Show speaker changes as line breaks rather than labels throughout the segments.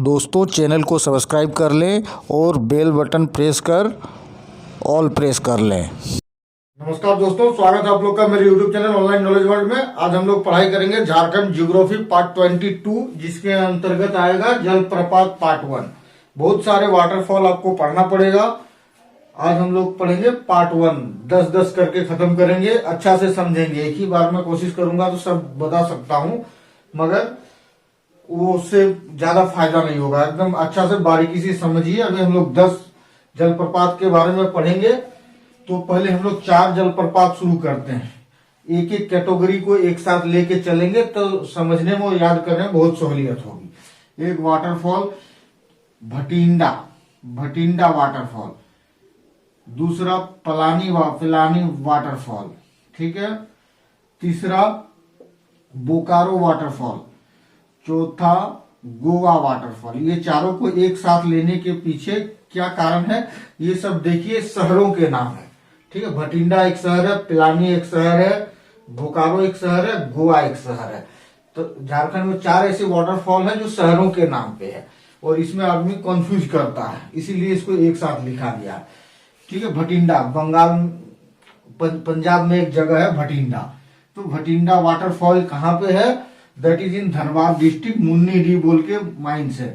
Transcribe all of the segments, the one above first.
दोस्तों चैनल को सब्सक्राइब कर लें और बेल बटन प्रेस कर ऑल प्रेस कर लें।
नमस्कार दोस्तों, स्वागत है आप लोग का मेरे YouTube channel online knowledge world में। आज हम लोग पढ़ाई करेंगे झारखंड ज्योग्राफी पार्ट 22, जिसके अंतर्गत आएगा जलप्रपात पार्ट 1। बहुत सारे वाटरफॉल आपको पढ़ना पड़ेगा। आज हम लोग पढ़ेंगे पार्ट 1, 10-10 करके खत्म करेंगे, अच्छा से समझेंगे। एक ही बार में कोशिश करूंगा तो सब बता सकता हूँ, मगर वो उससे ज्यादा फायदा नहीं होगा। एकदम अच्छा से बारीकी से समझिए। अभी हम लोग 10 जलप्रपात के बारे में पढ़ेंगे। तो पहले हम लोग 4 जलप्रपात शुरू करते हैं। एक एक कैटेगरी को एक साथ लेके चलेंगे तो समझने में और याद करने में बहुत सहूलियत होगी। एक वाटरफॉल भटिंडा वाटरफॉल, दूसरा पलानी वाटरफॉल, ठीक है। तीसरा बोकारो वाटरफॉल, चौथा गोवा वाटरफॉल। ये चारों को एक साथ लेने के पीछे क्या कारण है, ये सब देखिए। शहरों के नाम है, ठीक है। भटिंडा एक शहर है, पिलानी एक शहर है, बोकारो एक शहर है, गोवा एक शहर है। तो झारखंड में 4 ऐसे वाटरफॉल है जो शहरों के नाम पे है, और इसमें आदमी कंफ्यूज करता है, इसीलिए इसको एक साथ लिखा गया है, ठीक है। भटिंडा पंजाब में एक जगह है भटिंडा। तो भटिंडा वाटरफॉल कहाँ पे है? That is in Dhanbad district, Munni D बोल के माइंस है,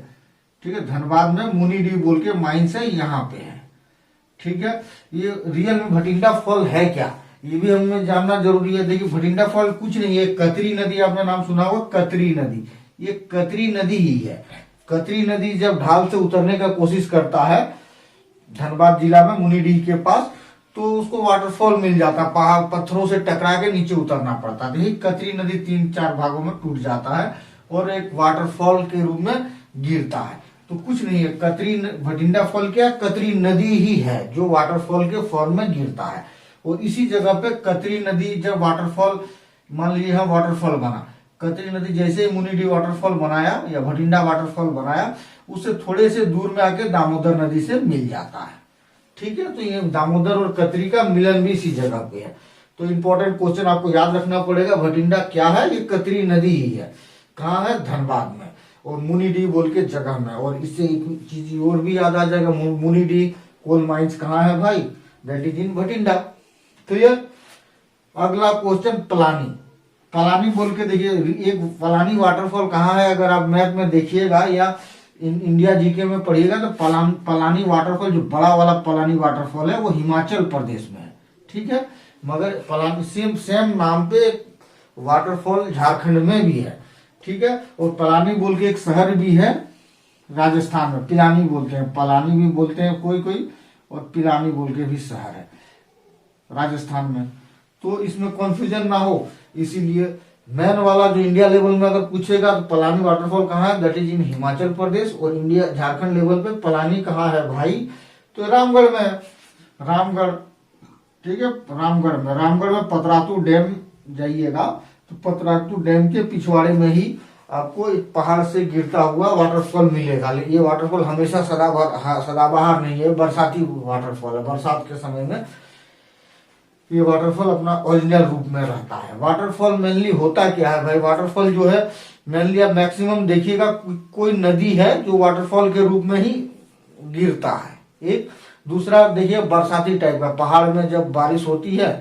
ठीक है। धनबाद में मुन्नी डी बोल के माइंस है, यहाँ पे है, ठीक है। ये रियल में भटिंडा फॉल है क्या, ये भी हमें जानना जरूरी है। देखिए भटिंडा फॉल कुछ नहीं है। कतरी नदी, आपने नाम सुना होगा, कतरी नदी, ये कतरी नदी ही है। कतरी नदी जब ढाल से उतरने का कोशिश करता है धनबाद जिला में मुनिडीह के पास, तो उसको वाटरफॉल मिल जाता, पहाड़ पत्थरों से टकरा के नीचे उतरना पड़ता। देखिए कतरी नदी 3-4 भागों में टूट जाता है और एक वाटरफॉल के रूप में गिरता है। तो कुछ नहीं है, भटिंडा फॉल क्या, कतरी नदी ही है जो वाटरफॉल के फॉर्म में गिरता है। और इसी जगह पे कतरी नदी जब वाटरफॉल, मान लीजिए हम वाटरफॉल बना, कतरी नदी जैसे ही मुनिडीह वाटरफॉल बनाया या भटिंडा वाटरफॉल बनाया, उससे थोड़े से दूर में आके दामोदर नदी से मिल जाता है, ठीक है। तो ये दामोदर और कतरी का मिलन भी इसी जगह पे है। तो इंपॉर्टेंट क्वेश्चन आपको याद रखना पड़ेगा, भटिंडा क्या है, ये कतरी नदी ही है। कहाँ है? धनबाद में, और मुनिडीह बोल के जगह में। और इससे एक चीज और भी याद आ जाएगा, मुनिडीह कोल माइंस कहाँ है भाई? That is in Bathinda. Clear. अगला क्वेश्चन पलानी बोल के देखिए। एक पलानी वाटरफॉल कहाँ है, अगर आप मैप में देखिएगा या इंडिया जीके में पढ़िएगा तो पलानी वाटरफॉल, जो बड़ा वाला पलानी वाटरफॉल है, वो हिमाचल प्रदेश में है, ठीक है। मगर पलानी सेम नाम पे वाटरफॉल झारखंड में भी है, ठीक है। और पलानी बोल के एक शहर भी है राजस्थान में, पिलानी बोलते हैं, पलानी भी बोलते हैं कोई, और पिलानी बोल के भी शहर है राजस्थान में। तो इसमें कंफ्यूजन ना हो, इसीलिए मैन वाला जो इंडिया लेवल में अगर पूछेगा तो पलानी वाटरफॉल कहाँ है, that is in Himachal Pradesh. और इंडिया झारखंड लेवल पे पलानी कहाँ है भाई, तो रामगढ़ में है, रामगढ़, ठीक है। रामगढ़ में पतरातू डैम जाइएगा तो पतरातू डैम के पिछवाड़े में ही आपको एक पहाड़ से गिरता हुआ वाटरफॉल मिलेगा। ये वाटरफॉल हमेशा सदाबहार नहीं है, बरसाती वाटरफॉल है। बरसात के समय में ये वाटरफॉल अपना ओरिजिनल रूप में रहता है। वाटरफॉल मेनली होता क्या है भाई, वाटरफॉल जो है मेनली आप मैक्सिमम देखिएगा कोई नदी है जो वाटरफॉल के रूप में ही गिरता है। एक दूसरा देखिए बरसाती टाइप का, पहाड़ में जब बारिश होती है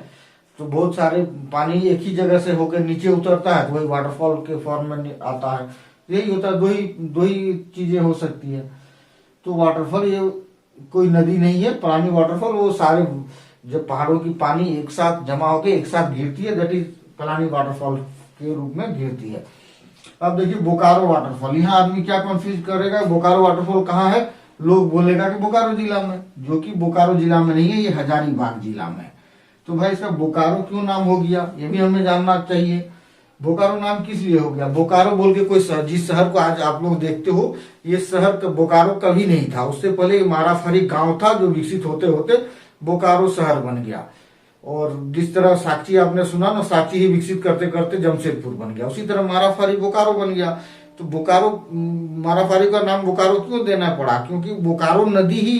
तो बहुत सारे पानी एक ही जगह से होकर नीचे उतरता है, तो वही वाटरफॉल के फॉर्म में आता है। यही होता है, दो ही चीजें हो सकती है। तो वाटरफॉल ये कोई नदी नहीं है। पलानी वाटरफॉल वो सारे जब पहाड़ों की पानी एक साथ जमा होकर एक साथ गिरती है, दैट इज पलानी वाटरफॉल के रूप में गिरती है। अब देखिए बोकारो वाटरफॉल, यहाँ आदमी क्या कंफ्यूज करेगा, बोकारो वाटरफॉल कहाँ है, लोग बोलेगा कि बोकारो जिला में, जो कि बोकारो जिला में नहीं है, ये हजारीबाग जिला में है। तो भाई इसका बोकारो क्यों नाम हो गया, ये भी हमें जानना चाहिए। बोकारो नाम किस लिए हो गया? बोकारो बोल के कोई शहर, जिस शहर को आज आप लोग देखते हो, ये शहर बोकारो कभी नहीं था। उससे पहले माराफारी गांव था, जो विकसित होते होते बोकारो शहर बन गया। और जिस तरह साक्षी आपने सुना ना, साक्षी ही विकसित करते करते जमशेदपुर बन गया, उसी तरह माराफारी बोकारो बन गया। तो बोकारो, माराफारी का नाम बोकारो क्यों देना पड़ा? क्योंकि बोकारो नदी ही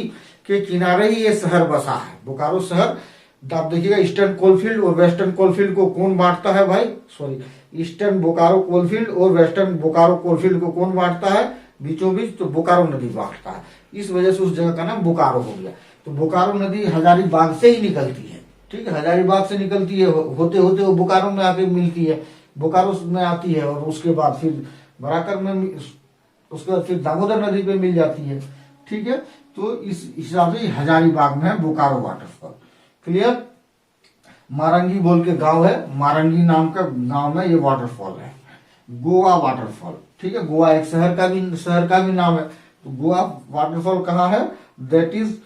के किनारे ही ये शहर बसा है। बोकारो शहर आप देखिएगा, ईस्टर्न कोलफील्ड और वेस्टर्न कोलफील्ड को कौन बांटता है भाई? सॉरी, ईस्टर्न बोकारो कोलफील्ड और वेस्टर्न बोकारो कोलफील्ड को कौन बांटता है? बीचों बीच, तो बोकारो नदी बांटता है। इस वजह से उस जगह का नाम बोकारो हो गया। तो बोकारो नदी हजारीबाग से ही निकलती है, ठीक है, हजारीबाग से निकलती है, होते होते वो बोकारो में आके मिलती है, बोकारो में आती है, और उसके बाद फिर बराकर में, उसके बाद फिर दामोदर नदी पे मिल जाती है, ठीक है। तो इस हिसाब से हजारीबाग में है बोकारो वाटरफॉल। क्लियर। मारंगी बोल के गांव है, मारंगी नाम का गांव में ये वाटरफॉल है। गोवा वाटरफॉल, ठीक है, गोवा एक शहर का भी नाम है। तो गोवा वाटरफॉल कहाँ है? दैट इज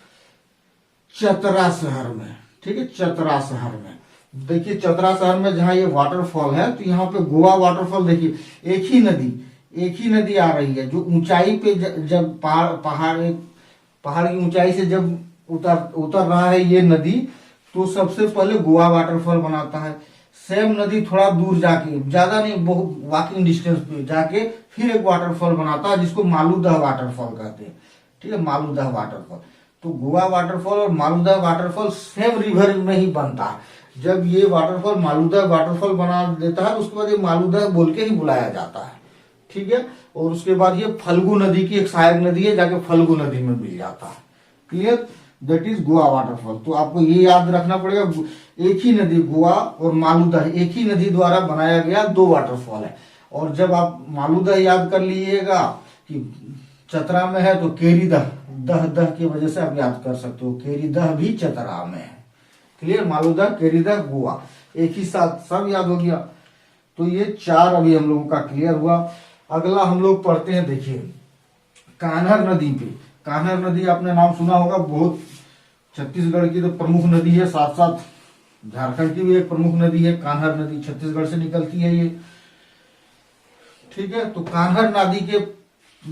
चतरा शहर में, ठीक है, चतरा शहर में। देखिए चतरा शहर में जहां ये वाटरफॉल है, तो यहाँ पे गोवा वाटरफॉल देखिए, एक ही नदी आ रही है, जो ऊंचाई पे जब पहाड़ की ऊंचाई से जब उतर रहा है ये नदी, तो सबसे पहले गोवा वाटरफॉल बनाता है। सेम नदी थोड़ा दूर जाके, ज्यादा नहीं, बहुत वॉकिंग डिस्टेंस पे जाके फिर एक वाटरफॉल बनाता है, जिसको मालूदह वाटरफॉल कहते हैं, ठीक है, मालूदह वाटरफॉल। तो गोवा वाटरफॉल और मालूदह वाटरफॉल सेम रिवर में ही बनता है। जब ये वाटरफॉल मालूदह वाटरफॉल बना देता है, उसके बाद ये मालूदह बोल के ही बुलाया जाता है, ठीक है। और उसके बाद ये फल्गु नदी की एक सहायक नदी है, जाके फल्गु नदी में मिल जाता है। Clear. That is Goa waterfall. तो आपको ये याद रखना पड़ेगा, एक ही नदी गोवा और मालूदह, एक ही नदी द्वारा बनाया गया दो वाटरफॉल है। और जब आप मालूदह याद कर लीजिएगा कि चतरा में है, तो केरीदह, दह की वजह से आप याद कर सकते हो, केरीदह भी चतरा में है। क्लियर। मालूदह, केरीदह, गोवा एक ही साथ सब याद हो गया। तो ये चार अभी हम लोगों का क्लियर हुआ। अगला हम लोग पढ़ते हैं, देखिए कान्हर नदी पे। कान्हर नदी आपने नाम सुना होगा, बहुत छत्तीसगढ़ की तो प्रमुख नदी है, साथ साथ झारखंड की भी एक प्रमुख नदी है। कान्हर नदी छत्तीसगढ़ से निकलती है ये, ठीक है। तो कान्हर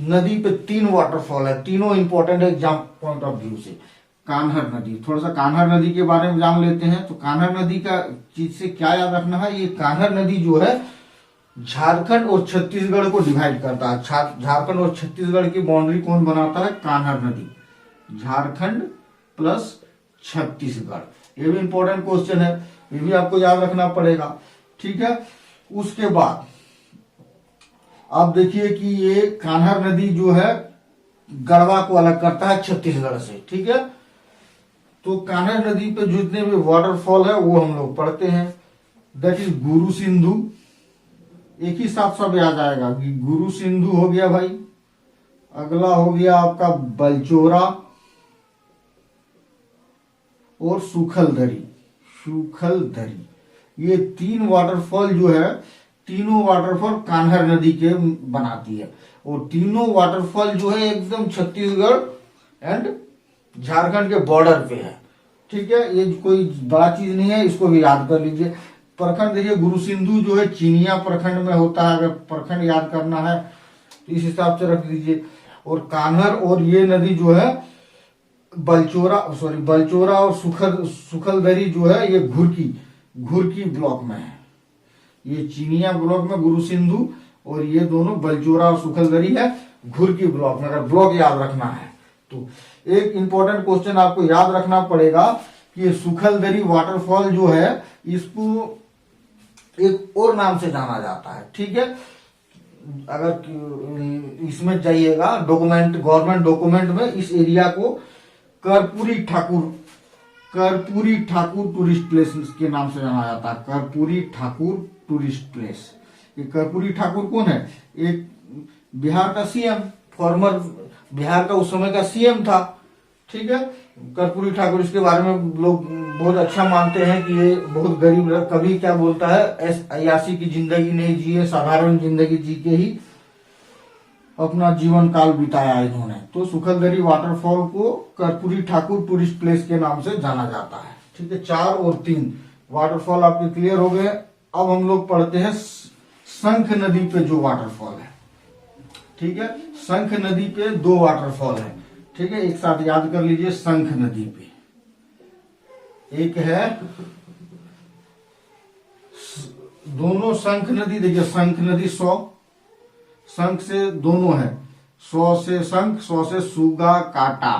नदी पे 3 वाटरफॉल है, तीनों इंपॉर्टेंट है एग्जाम पॉइंट ऑफ व्यू से। कान्हर नदी, थोड़ा सा कान्हर नदी के बारे में जान लेते हैं। तो कान्हर नदी का चीज से क्या याद रखना है, ये कान्हर नदी जो है झारखंड और छत्तीसगढ़ को डिवाइड करता है। झारखंड और छत्तीसगढ़ की बाउंड्री कौन बनाता है? कान्हर नदी। झारखंड प्लस छत्तीसगढ़, ये भी इंपॉर्टेंट क्वेश्चन है, ये भी आपको याद रखना पड़ेगा, ठीक है। उसके बाद आप देखिए कि ये कान्हर नदी जो है गढ़वा को अलग करता है छत्तीसगढ़ से, ठीक है। तो कान्हर नदी पे जितने भी वाटरफॉल है वो हम लोग पढ़ते हैं। दैट इज गुरु सिंधु, एक ही साथ सब याद आएगा। गुरु सिंधु हो गया भाई। अगला हो गया आपका बलचोरा और सुखलदरी। ये 3 वाटरफॉल जो है, तीनों वाटरफॉल कान्हर नदी के बनाती है। और तीनों वाटरफॉल जो है एकदम छत्तीसगढ़ एंड झारखंड के बॉर्डर पे है, ठीक है। ये कोई बड़ा चीज नहीं है, इसको भी याद कर लीजिए। प्रखंड देखिए, गुरु सिंधु जो है चिनिया प्रखंड में होता है, अगर प्रखंड याद करना है तो इस हिसाब से रख लीजिए। और कान्हर और ये नदी जो है बलचोरा और सुखलदरी जो है ये घुरकी ब्लॉक में है। ये चिनिया ब्लॉक में गुरु सिंधु, और ये दोनों बलचोरा और सुखलदरी है घुरकी ब्लॉक में। अगर ब्लॉक याद रखना है तो एक इंपॉर्टेंट क्वेश्चन आपको याद रखना पड़ेगा कि ये सुखलदरी वाटरफॉल जो है, इसको एक और नाम से जाना जाता है, ठीक है। अगर इसमें जाइएगा गवर्नमेंट डॉक्यूमेंट में इस एरिया को कर्पूरी ठाकुर टूरिस्ट प्लेस के नाम से जाना जाता है। Karpoori Thakur tourist place. ये कर्पूरी ठाकुर कौन है? एक बिहार का सीएम, फॉर्मर बिहार का उस समय का सीएम था, ठीक है। कर्पूरी ठाकुर, इसके बारे में लोग बहुत अच्छा मानते हैं कि ये बहुत गरीब, कभी क्या बोलता है, ऐयासी की जिंदगी नहीं जिए, साधारण जिंदगी जी के ही अपना जीवन काल बिताया इन्होंने। तो सुखलदरी वाटरफॉल को कर्पूरी ठाकुर टूरिस्ट प्लेस के नाम से जाना जाता है, ठीक है। 4 और 3 वाटरफॉल आपके क्लियर हो गए। अब हम लोग पढ़ते हैं शंख नदी पे जो वाटरफॉल है, ठीक है। शंख नदी पे 2 वाटरफॉल है, ठीक है, एक साथ याद कर लीजिए। शंख नदी पे एक है, दोनों शंख नदी, देखिए शंख नदी 100, शंख से दोनों है, 100 से शंख, 100 से सुगा काटा,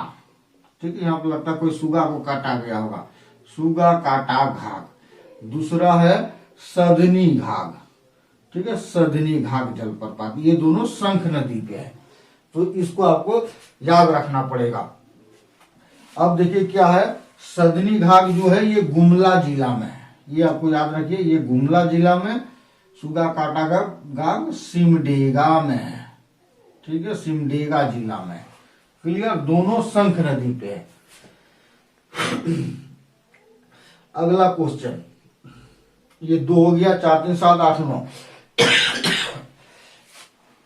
ठीक है। यहाँ पर लगता है कोई सुगा को काटा गया होगा, सुगा काटा घाघ। दूसरा है सधनी घाघ, ठीक है, सधनी घाघ जलप्रपात। ये दोनों शंख नदी पे है। तो इसको आपको याद रखना पड़ेगा। अब देखिए क्या है, सदनी घाघ जो है ये गुमला जिला में है, ये आपको याद रखिए, ये गुमला जिला में। सुगा काटा घाघ सिमडेगा में है, ठीक है, सिमडेगा जिला में। क्लियर, दोनों शंख नदी पे है। अगला क्वेश्चन, ये 2 हो गया, 4 3 7 8 9।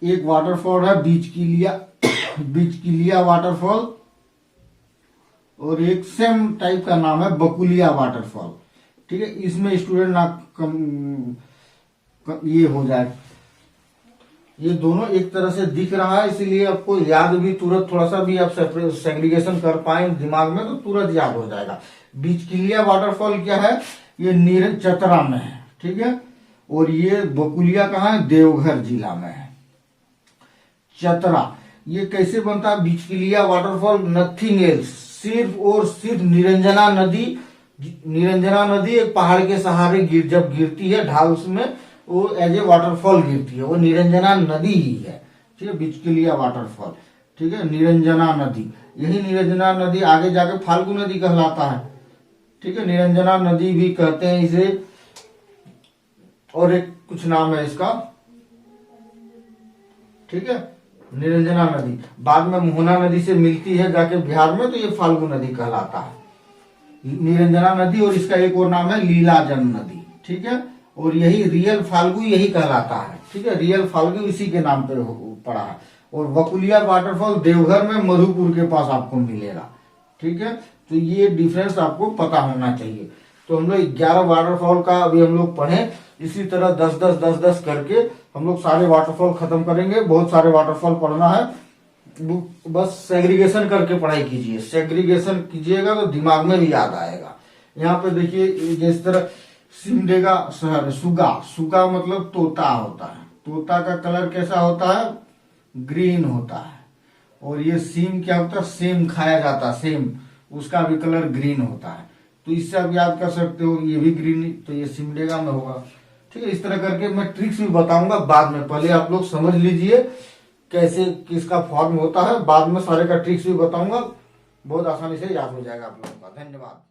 एक वाटरफॉल है बिचकिलिया वाटरफॉल, और एक सेम टाइप का नाम है बकुलिया वाटरफॉल। ठीक है, इसमें स्टूडेंट ये हो जाए, ये दोनों एक तरह से दिख रहा है, इसीलिए आपको याद भी तुरंत, थोड़ा सा भी आप सेग्रीगेशन कर पाए दिमाग में तो तुरंत याद हो जाएगा। बिचकिलिया वाटरफॉल क्या है, ये चतरा में है, ठीक है, और ये बकुलिया कहाँ है, देवघर जिला में है। चतरा, ये कैसे बनता है बिचकिलिया वाटरफॉल, नथिंग एल्स, सिर्फ और सिर्फ निरंजना नदी एक पहाड़ के सहारे जब गिरती है ढाल में, वो एज ए वाटरफॉल गिरती है, वो निरंजना नदी ही है। ठीक है, बिचकिलिया वाटरफॉल, ठीक है, निरंजना नदी, यही निरंजना नदी आगे जाके फाल्गु नदी कहलाता है। ठीक है, निरंजना नदी भी कहते हैं इसे, और एक कुछ नाम है इसका। ठीक है, निरंजना नदी बाद में मोहना नदी से मिलती है जाके बिहार में, तो ये फाल्गु नदी कहलाता है, निरंजना नदी। और इसका एक और नाम है लीलाजन नदी। ठीक है, और यही रियल फाल्गु यही कहलाता है। ठीक है, रियल फाल्गु इसी के नाम पे पड़ा है। और बकुलिया वाटरफॉल देवघर में मधुपुर के पास आपको मिलेगा। ठीक है, तो ये डिफरेंस आपको पता होना चाहिए। तो हम लोग 11 वाटरफॉल का अभी हम लोग पढ़े, इसी तरह 10-10 करके हम लोग सारे वाटरफॉल खत्म करेंगे। बहुत सारे वाटरफॉल पढ़ना है, बस सेग्रीगेशन करके पढ़ाई कीजिए। सेग्रीगेशन कीजिएगा तो दिमाग में भी याद आएगा। यहाँ पे देखिए, जिस तरह सिमडेगा शहर, सुगा मतलब तोता होता है, तोता का कलर कैसा होता है, ग्रीन होता है। और ये सीम क्या होता है, सेम खाया जाता है, सेम, उसका भी कलर ग्रीन होता है। तो इससे आप याद कर सकते हो, ये भी ग्रीन, तो ये सिमडेगा में होगा। ठीक है, इस तरह करके मैं ट्रिक्स भी बताऊंगा बाद में, पहले आप लोग समझ लीजिए कैसे किसका फॉर्म होता है, बाद में सारे का ट्रिक्स भी बताऊंगा, बहुत आसानी से याद हो जाएगा आप लोगों का। धन्यवाद।